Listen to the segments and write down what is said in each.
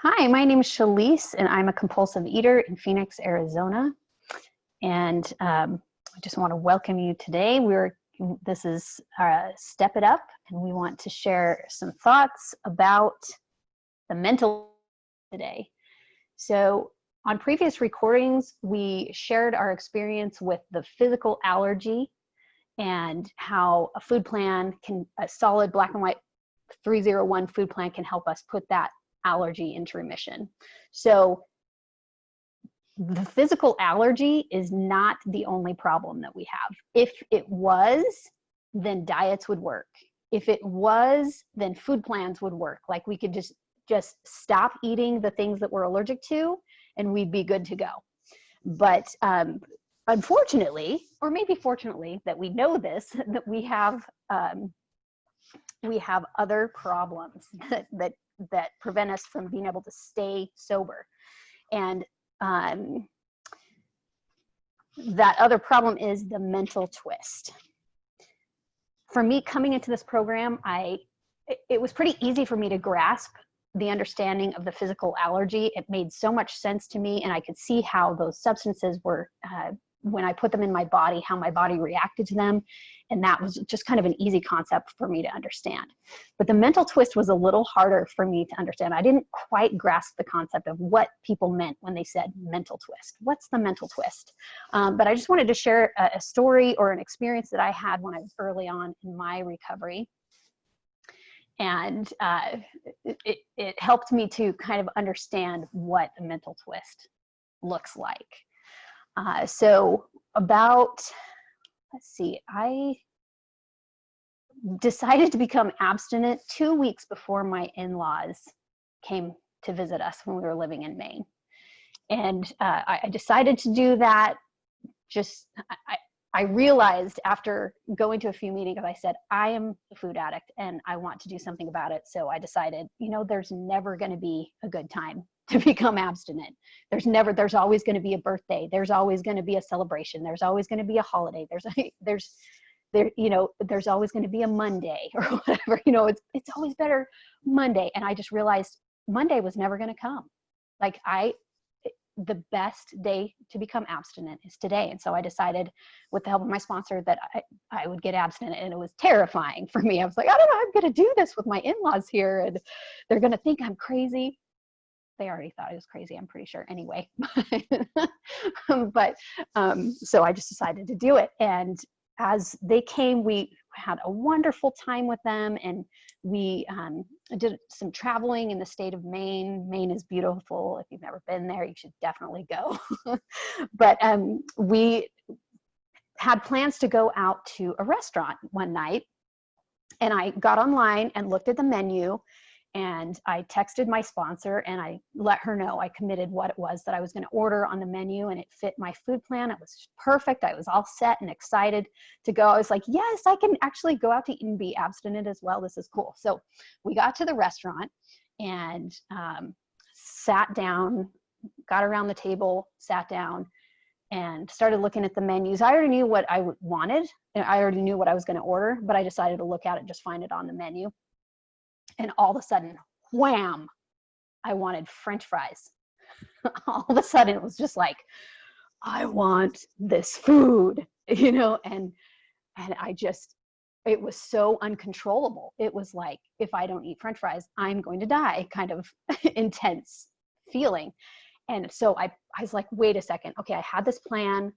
Hi, my name is Shalece, and I'm a compulsive eater in Phoenix, Arizona. And I just want to welcome you today. This is Step It Up, and we want to share some thoughts about the mental today. So on previous recordings, we shared our experience with the physical allergy and how a food plan a solid black and white 301 food plan can help us put that allergy into remission. So the physical allergy is not the only problem that we have. If it was, then diets would work. If it was, then food plans would work. Like we could just stop eating the things that we're allergic to and we'd be good to go. But unfortunately, or maybe fortunately that we know this, that we have other problems that prevent us from being able to stay sober. And that other problem is the mental twist. For me, coming into this program, it was pretty easy for me to grasp the understanding of the physical allergy. It made so much sense to me, and I could see how those substances were, when I put them in my body, how my body reacted to them. And that was just kind of an easy concept for me to understand. But the mental twist was a little harder for me to understand. I didn't quite grasp the concept of what people meant when they said mental twist. What's the mental twist? But I just wanted to share a story or an experience that I had when I was early on in my recovery. And it helped me to kind of understand what a mental twist looks like. So about, let's see, I decided to become abstinent 2 weeks before my in-laws came to visit us when we were living in Maine. And I decided to do that. I realized after going to a few meetings, I said, I am a food addict and I want to do something about it. So I decided, there's never going to be a good time to become abstinent. There's always going to be a birthday. There's always going to be a celebration. There's always going to be a holiday. There's always going to be a Monday or whatever, it's always better Monday. And I just realized Monday was never going to come. The best day to become abstinent is today. And so I decided, with the help of my sponsor, that I would get abstinent. And it was terrifying for me. I was like, I don't know, I'm going to do this with my in-laws here, and they're going to think I'm crazy. They already thought I was crazy, I'm pretty sure anyway. So I just decided to do it. And as they came, we had a wonderful time with them, and we did some traveling in the state of Maine. Maine is beautiful. If you've never been there, you should definitely go. But we had plans to go out to a restaurant one night, and I got online and looked at the menu, and I texted my sponsor and I let her know I committed what it was that I was going to order on the menu, and it fit my food plan. It was perfect. I was all set and excited to go. I was like, yes, I can actually go out to eat and be abstinent as well. This is cool. So we got to the restaurant and sat down, got around the table, sat down, and started looking at the menus. I already knew what I wanted, and I already knew what I was going to order, but I decided to look at it and just find it on the menu. And all of a sudden, wham, I wanted French fries. All of a sudden, it was just like, I want this food, and it was so uncontrollable. It was like, if I don't eat French fries, I'm going to die, kind of intense feeling. And so I was like, wait a second. Okay, I had this plan.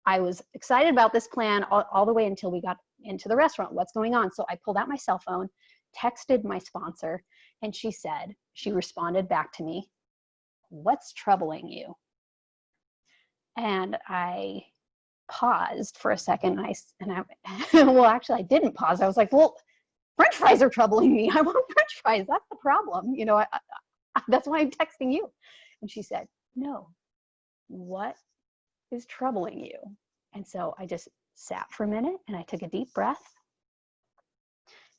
I was excited about this plan all the way until we got into the restaurant. What's going on? So I pulled out my cell phone, texted my sponsor, and she responded back to me, what's troubling you? And I paused for a second, well, actually I didn't pause. I was like, well, French fries are troubling me. I want French fries. That's the problem. That's why I'm texting you. And she said, no, what is troubling you? And so I just sat for a minute and I took a deep breath.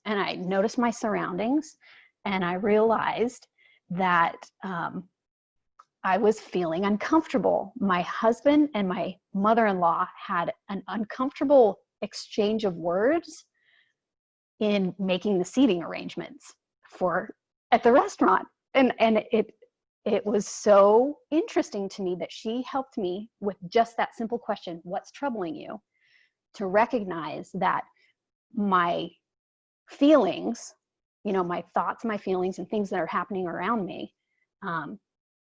And I noticed my surroundings, and I realized that I was feeling uncomfortable. My husband and my mother-in-law had an uncomfortable exchange of words in making the seating arrangements at the restaurant. And it was so interesting to me that she helped me with just that simple question, what's troubling you? To recognize that my feelings, my thoughts, my feelings, and things that are happening around me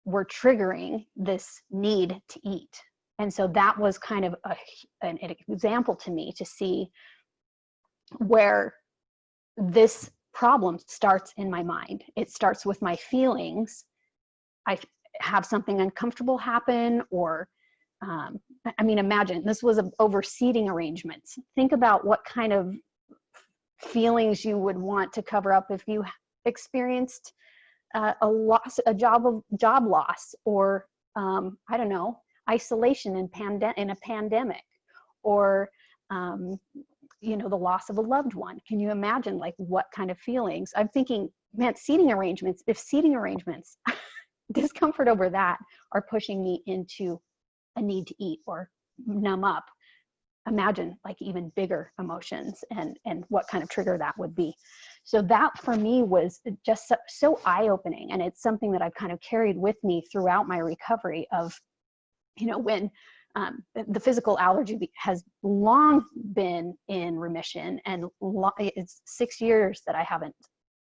were triggering this need to eat. And so that was kind of an example to me to see where this problem starts in my mind. It starts with my feelings. I have something uncomfortable happen, or imagine this was over seating arrangements. Think about what kind of feelings you would want to cover up if you experienced a job loss, or I don't know, isolation in a pandemic, or the loss of a loved one. Can you imagine like what kind of feelings? I'm thinking, man, seating arrangements, discomfort over that are pushing me into a need to eat or numb up. Imagine like even bigger emotions and what kind of trigger that would be. So that for me was just so eye-opening. And it's something that I've kind of carried with me throughout my recovery of, when the physical allergy has long been in remission, and it's 6 years that I haven't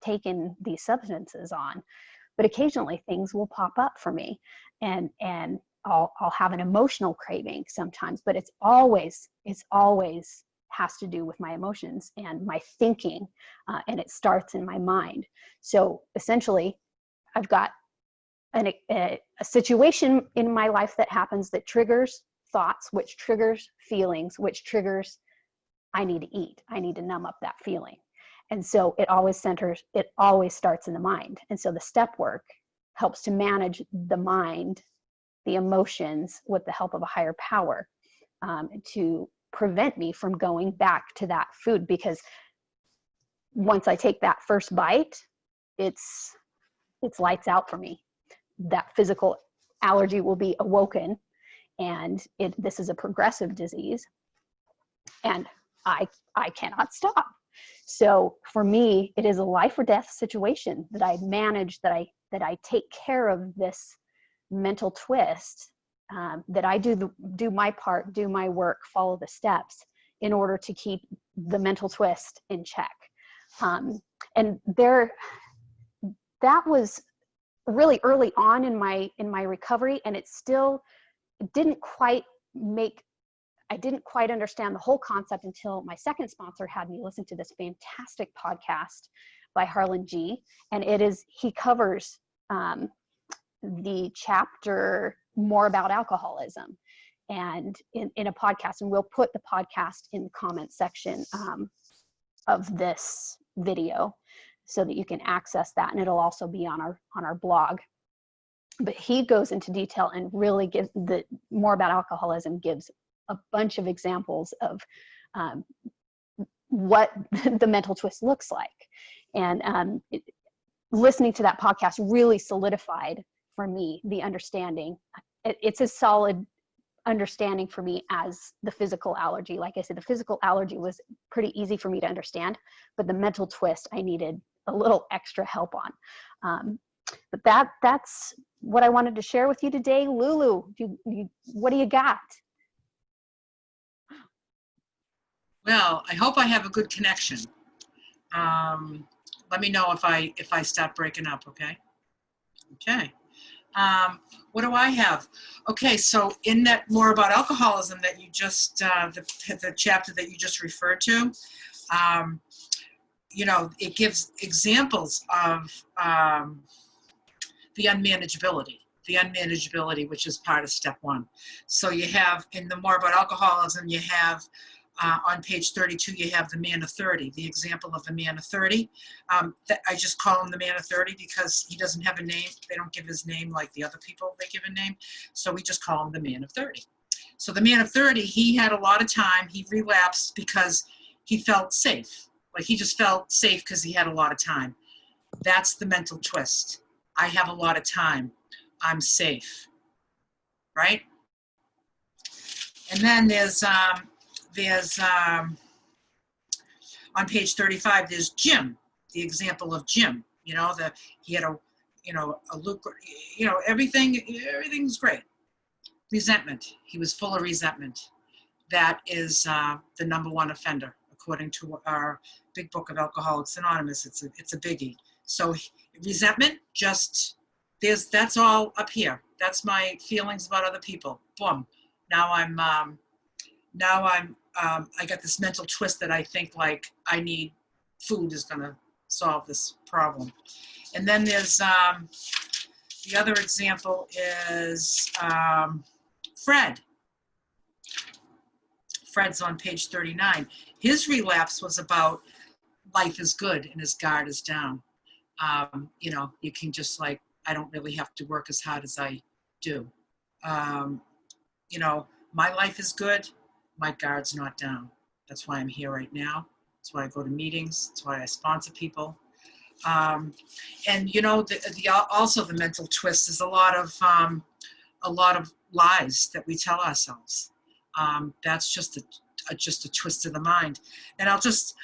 taken these substances on, but occasionally things will pop up for me, and I'll have an emotional craving sometimes, but it's always has to do with my emotions and my thinking, and it starts in my mind. So essentially, I've got a situation in my life that happens that triggers thoughts, which triggers feelings, which triggers I need to eat. I need to numb up that feeling. And so it always starts in the mind. And so the step work helps to manage the mind, the emotions, with the help of a higher power, to prevent me from going back to that food. Because once I take that first bite, it's lights out for me. That physical allergy will be awoken, and this is a progressive disease, and I cannot stop. So for me, it is a life or death situation that I manage, that I take care of this mental twist, that I do my part, do my work, follow the steps in order to keep the mental twist in check. And that was really early on in my recovery, and I didn't quite understand the whole concept until my second sponsor had me listen to this fantastic podcast by Harlan G. And he covers the chapter more about alcoholism, and in a podcast, and we'll put the podcast in the comments section of this video so that you can access that, and it'll also be on our blog. But he goes into detail and really gives more about alcoholism, gives a bunch of examples of what the mental twist looks like. And listening to that podcast really solidified for me the understanding. It's a solid understanding for me as the physical allergy. Like I said, the physical allergy was pretty easy for me to understand, but the mental twist I needed a little extra help on. But that's what I wanted to share with you today. Lulu, what do you got? Well, I hope I have a good connection. Let me know if I stop breaking up, okay? Okay. What do I have? Okay, so in that more about alcoholism that you just, the chapter that you just referred to, it gives examples of the unmanageability, which is part of step 1. So you have, in the more about alcoholism, you have on page 32, you have the man of 30, the example of the man of 30. I just call him the man of 30 because he doesn't have a name. They don't give his name like the other people they give a name. So we just call him the man of 30. So the man of 30, he had a lot of time. He relapsed because he felt safe. Like he just felt safe because he had a lot of time. That's the mental twist. I have a lot of time. I'm safe, right? And then there's on page 35, there's Jim, the example of Jim. He had a lucrative, everything's great. Resentment. He was full of resentment. That is the number one offender, according to our big book of Alcoholics Anonymous. It's a biggie. So resentment, that's all up here. That's my feelings about other people. Boom. Now I got this mental twist that I think like I need food is going to solve this problem. And then there's the other example is Fred. Fred's on page 39. His relapse was about life is good and his guard is down. You can just like, I don't really have to work as hard as I do. My life is good, my guard's not down. That's why I'm here right now. That's why I go to meetings. That's why I sponsor people. And also the mental twist is a lot of lies that we tell ourselves. That's just a twist of the mind. And I'm just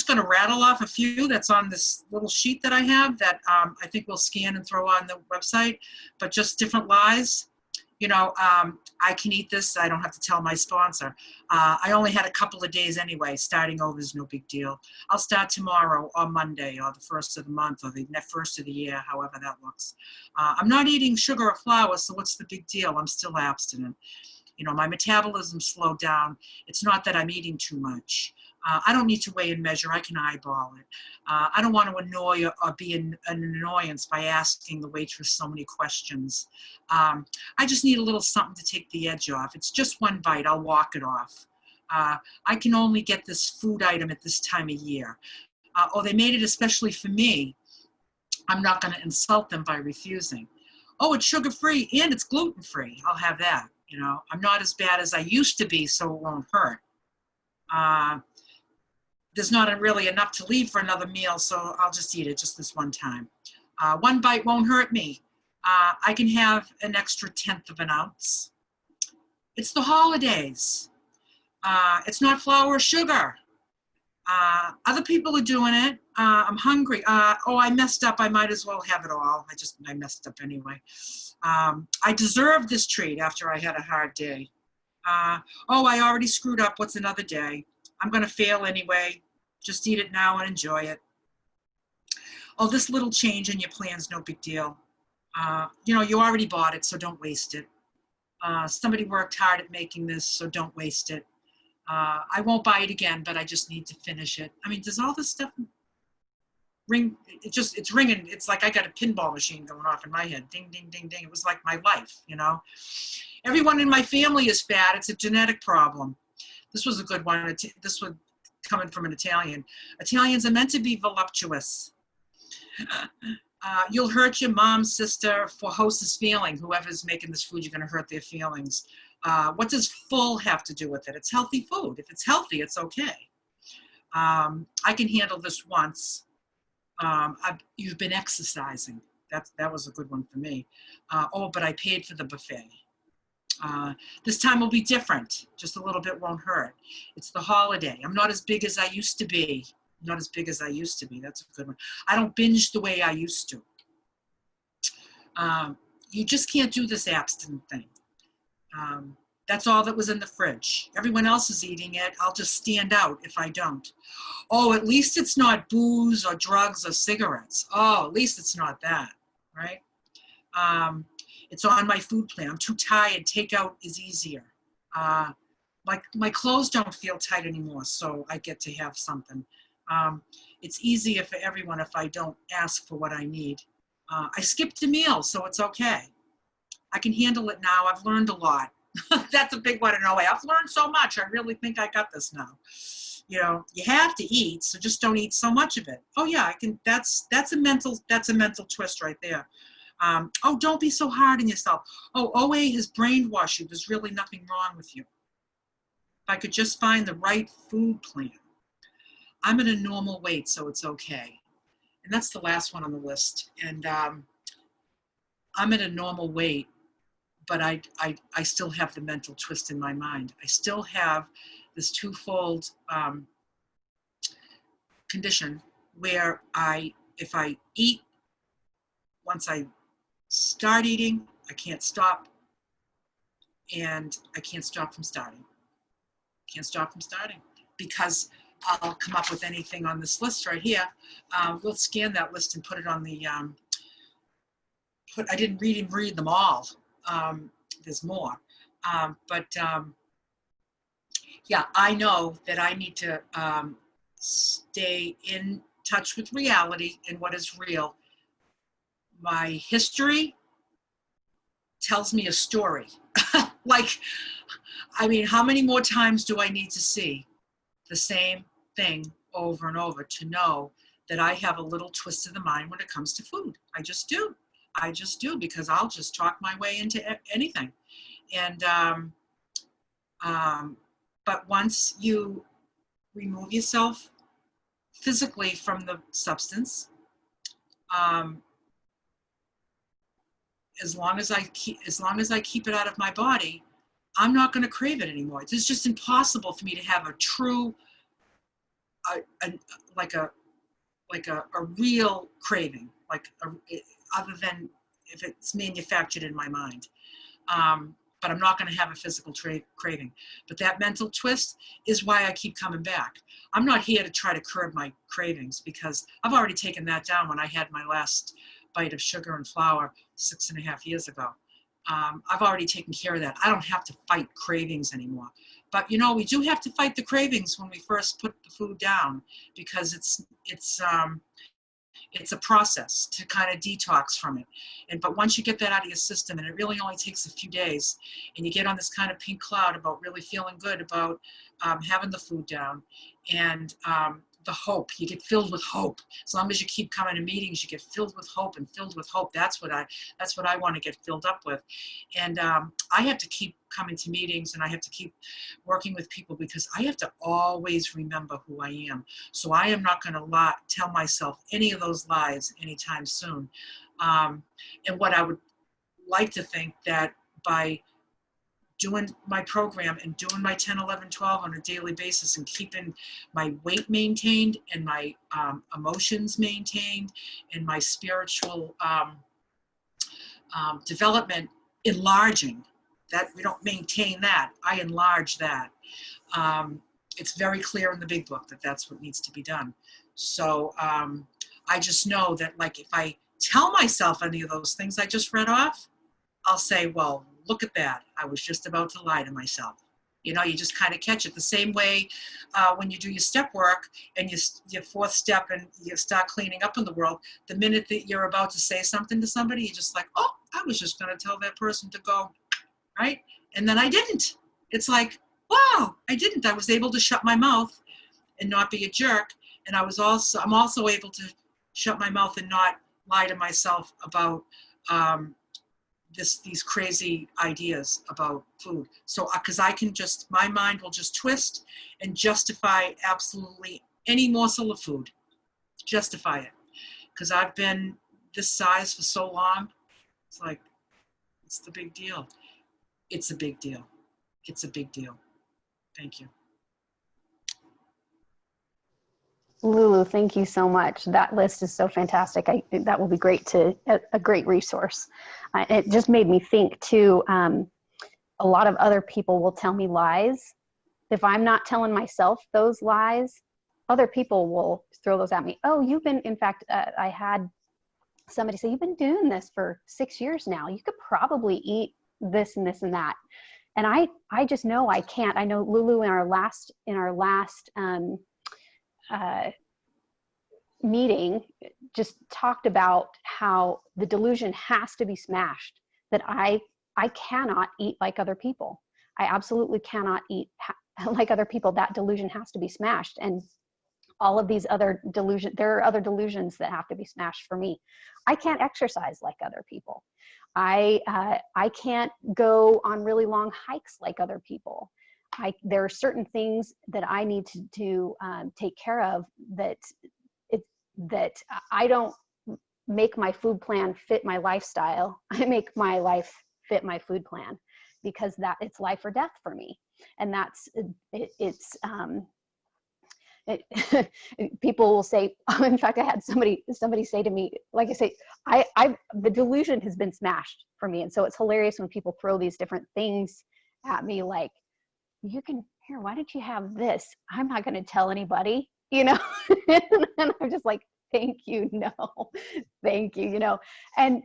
going to rattle off a few that's on this little sheet that I have that I think we'll scan and throw on the website, but just different lies. I can eat this. I don't have to tell my sponsor. I only had a couple of days anyway. Starting over is no big deal. I'll start tomorrow or Monday or the first of the month or the first of the year, however that looks. I'm not eating sugar or flour, so what's the big deal? I'm still abstinent. My metabolism slowed down. It's not that I'm eating too much. I don't need to weigh and measure. I can eyeball it. I don't want to annoy or be an annoyance by asking the waitress so many questions. I just need a little something to take the edge off. It's just one bite. I'll walk it off. I can only get this food item at this time of year. Or they made it especially for me. I'm not going to insult them by refusing. Oh, it's sugar-free and it's gluten-free. I'll have that. I'm not as bad as I used to be, so it won't hurt. There's not really enough to leave for another meal, so I'll just eat it just this one time. One bite won't hurt me. I can have an extra 1/10 of an ounce. It's the holidays. It's not flour or sugar. Other people are doing it. I'm hungry. I messed up. I might as well have it all. I messed up anyway. I deserve this treat after I had a hard day. I already screwed up. What's another day? I'm going to fail anyway. Just eat it now and enjoy it. Oh, this little change in your plan's no big deal. You already bought it, so don't waste it. Somebody worked hard at making this, so don't waste it. I won't buy it again, but I just need to finish it. I mean, does all this stuff ring? It's ringing. It's like I got a pinball machine going off in my head. Ding, ding, ding, ding. It was like my life, Everyone in my family is fat. It's a genetic problem. This was a good one. This one coming from an Italian. Italians are meant to be voluptuous. You'll hurt your mom, sister, for hostess feeling. Whoever's making this food, you're going to hurt their feelings. What does full have to do with it? It's healthy food. If it's healthy, it's okay. I can handle this once. You've been exercising. That was a good one for me. But I paid for the buffet. This time will be different. Just a little bit won't hurt. It's the holiday. I'm not as big as I used to be. That's a good one. I don't binge the way I used to. You just can't do this abstinent thing. That's all that was in the fridge. Everyone else is eating it. I'll just stand out if I don't. Oh, at least it's not booze or drugs or cigarettes. Oh, at least it's not that, right? It's on my food plan. I'm too tired. Takeout is easier. My clothes don't feel tight anymore, so I get to have something. It's easier for everyone if I don't ask for what I need. I skipped a meal, so it's okay. I can handle it now. I've learned a lot. That's a big one in OA. I've learned so much. I really think I got this now. You have to eat, so just don't eat so much of it. Oh yeah, I can. That's a mental twist right there. Don't be so hard on yourself. Oh, OA has brainwashed you. There's really nothing wrong with you. If I could just find the right food plan. I'm at a normal weight, so it's okay. And that's the last one on the list. And I'm at a normal weight, but I still have the mental twist in my mind. I still have this twofold condition where if I eat once I start eating, I can't stop, and I can't stop from starting. Can't stop from starting because I'll come up with anything on this list right here. We'll scan that list and put it on the, I didn't read them all. There's more. Yeah, I know that I need to stay in touch with reality and what is real. My history tells me a story. Like, I mean, how many more times do I need to see the same thing over and over to know that I have a little twist of the mind when it comes to food? I just do. I just do, because I'll just talk my way into anything. And, but once you remove yourself physically from the substance, as long as I keep it out of my body, I'm not going to crave it anymore. It's just impossible for me to have a true, like a real craving, other than if it's manufactured in my mind. But I'm not going to have a physical craving. But that mental twist is why I keep coming back. I'm not here to try to curb my cravings, because I've already taken that down when I had my last bite of sugar and flour 6.5 years ago. I've already taken care of that. I don't have to fight cravings anymore. But you know, we do have to fight the cravings when we first put the food down, because it's a process to kind of detox from it. But once you get that out of your system, and it really only takes a few days, and you get on this kind of pink cloud about really feeling good about having the food down, and the hope, you get filled with hope. As long as you keep coming to meetings, you get filled with hope and filled with hope. That's what I want to get filled up with. And I have to keep coming to meetings, and I have to keep working with people, because I have to always remember who I am. So I am not going to tell myself any of those lies anytime soon. And what I would like to think, that by doing my program and doing my 10, 11, 12 on a daily basis, and keeping my weight maintained, and my emotions maintained, and my spiritual development enlarging, that we don't maintain that, I enlarge that. It's very clear in the big book that that's what needs to be done. So I just know that, like, if I tell myself any of those things I just read off, I'll say, well, look at that. I was just about to lie to myself. You know, you just kind of catch it. The same way when you do your step work, and your fourth step, and you start cleaning up in the world, the minute that you're about to say something to somebody, you're just like, oh, I was just going to tell that person to go, right? And then I didn't. It's like, wow, I didn't. I was able to shut my mouth and not be a jerk. And I'm also able to shut my mouth and not lie to myself about these crazy ideas about food. So, because my mind will just twist and justify absolutely any morsel of food. Justify it. Because I've been this size for so long. It's like, it's the big deal. It's a big deal. It's a big deal. Thank you. Lulu, thank you so much. That list is so fantastic. That will be a great resource. It just made me think too, a lot of other people will tell me lies. If I'm not telling myself those lies, other people will throw those at me. Oh, in fact, I had somebody say, you've been doing this for 6 years now. You could probably eat this and this and that. And I just know I can't. I know Lulu in our last meeting just talked about how the delusion has to be smashed, that I cannot eat like other people. I absolutely cannot eat like other people. That delusion has to be smashed. And all of these other delusions, there are other delusions that have to be smashed for me. I can't exercise like other people. I can't go on really long hikes like other people. There are certain things that I need to take care of, that I don't make my food plan fit my lifestyle. I make my life fit my food plan, because it's life or death for me. And people will say, in fact, I had somebody say to me, like I say, the delusion has been smashed for me. And so it's hilarious when people throw these different things at me, like, you can, here, why don't you have this? I'm not going to tell anybody, you know? And I'm just like, thank you. No, thank you, you know? And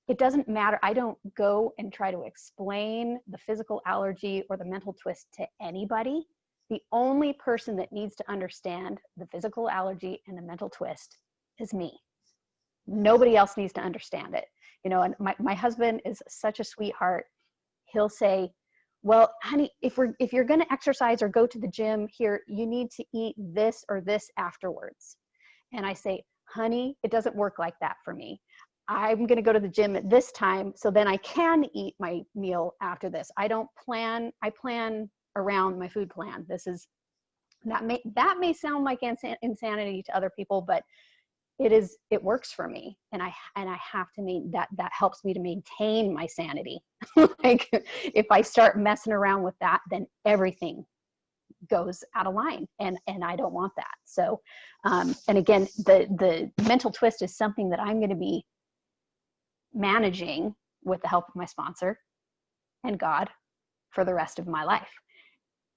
it doesn't matter. I don't go and try to explain the physical allergy or the mental twist to anybody. The only person that needs to understand the physical allergy and the mental twist is me. Nobody else needs to understand it. You know, and my husband is such a sweetheart. He'll say, well, honey, if you're going to exercise or go to the gym here, you need to eat this or this afterwards. And I say, honey, it doesn't work like that for me. I'm going to go to the gym at this time, so then I can eat my meal after this. I plan around my food plan. That may sound like insanity to other people, but it works for me. And I have to that helps me to maintain my sanity. Like, if I start messing around with that, then everything goes out of line, and I don't want that. So, and again, the mental twist is something that I'm going to be managing with the help of my sponsor and God for the rest of my life.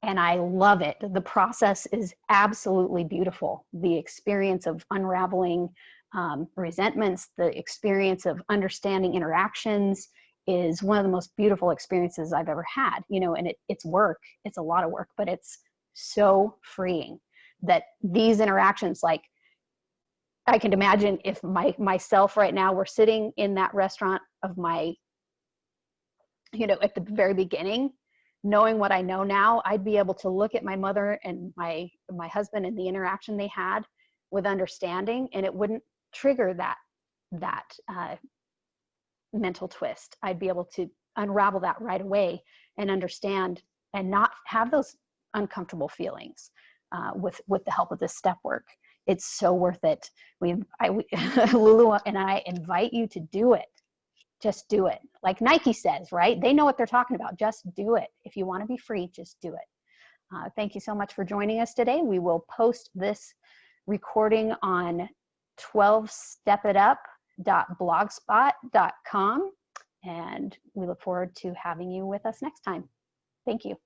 And I love it. The process is absolutely beautiful. The experience of unraveling resentments, the experience of understanding interactions is one of the most beautiful experiences I've ever had, you know, and it's work. It's a lot of work, but it's so freeing that these interactions, like, I can imagine if myself right now were sitting in that restaurant of my, you know, at the very beginning, knowing what I know now, I'd be able to look at my mother and my husband and the interaction they had with understanding, and it wouldn't trigger that mental twist. I'd be able to unravel that right away and understand and not have those uncomfortable feelings with the help of this step work. It's so worth it. Lulu and I invite you to do it. Just do it. Like Nike says, right? They know what they're talking about. Just do it. If you want to be free, just do it. Thank you so much for joining us today. We will post this recording on 12stepitup.blogspot.com, and we look forward to having you with us next time. Thank you.